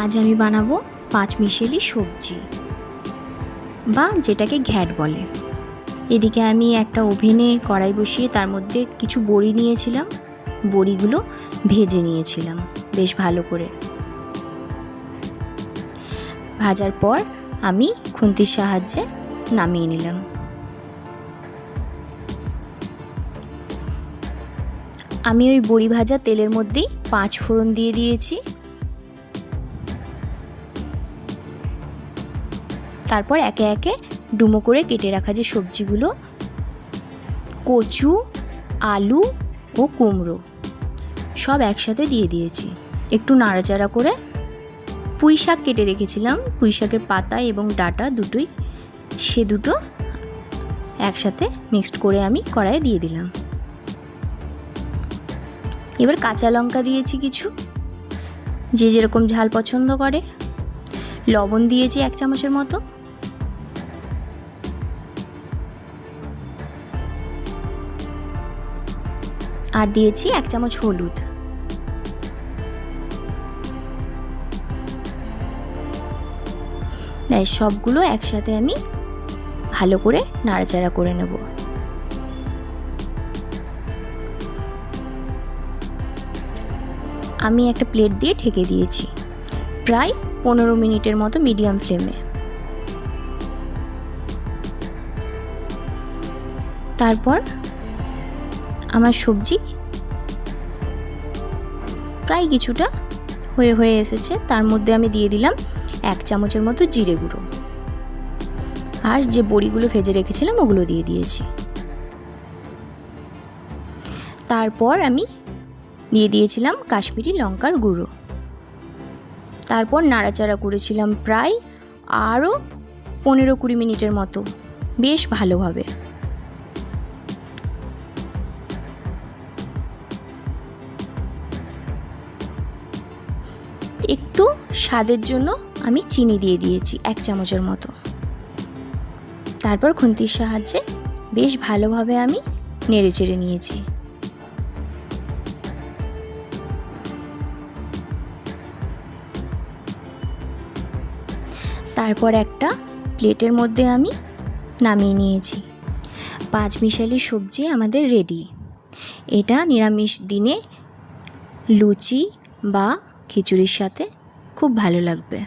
আজ আমি বানাবো পাঁচমিশালি সবজি বা যেটাকে ঘ্যাট বলে। এদিকে আমি একটা ওভেনে কড়াই বসিয়ে তার মধ্যে কিছু বড়ি নিয়েছিলাম, বড়িগুলো ভেজে নিয়েছিলাম বেশ ভালো করে। ভাজার পর আমি খুন্তির সাহায্যে নামিয়ে নিলাম। আমি ওই বড়ি ভাজা তেলের মধ্যেই 5 ফোড়ন দিয়ে দিয়েছি। তারপর একে একে ডুমো করে কেটে রাখা যে সবজিগুলো, কচু, আলু ও কুমড়ো সব একসাথে দিয়ে দিয়েছি। একটু নাড়াচাড়া করে পুঁই শাক কেটে রেখেছিলাম, পুঁই শাকের পাতা এবং ডাঁটা দুটোই, সে দুটো একসাথে মিক্সড করে আমি কড়াইয়ে দিয়ে দিলাম। এবার কাঁচা লঙ্কা দিয়েছি কিছু, যে যেরকম ঝাল পছন্দ করে। লবণ দিয়েছি 1 চামচের মতো। আর দিয়েছি 1 চামচ হলুদ। সবগুলো একসাথে আমি ভালো করে নাড়াচাড়া করে নেব। আমি একটা প্লেট দিয়ে ঢেকে দিয়েছি প্রায় 15 মিনিটের মতো মিডিয়াম ফ্লেমে। তারপর আমার সবজি প্রায় কিছুটা হয়ে এসেছে। তার মধ্যে আমি দিয়ে দিলাম 1 চামচের মতো জিরে গুঁড়ো, আর যে বড়িগুলো ভেজে রেখেছিলাম ওগুলো দিয়ে দিয়েছি। তারপর আমি দিয়ে দিয়েছিলাম কাশ্মীরি লঙ্কার গুঁড়ো। তারপর নাড়াচাড়া করেছিলাম প্রায় আরও 15-20 মিনিটের মতো বেশ ভালোভাবে। একটু স্বাদের জন্য আমি চিনি দিয়ে দিয়েছি 1 চামচের মতো। তারপর খুন্তির সাহায্যে বেশ ভালোভাবে আমি নেড়েচেড়ে নিয়েছি। তারপর একটা প্লেটের মধ্যে আমি নামিয়ে নিয়েছি। পাঁচমিশালি সবজি আমাদের রেডি। এটা নিরামিষ দিনে লুচি বা খিচুড়ির সাথে খুব ভালো লাগবে।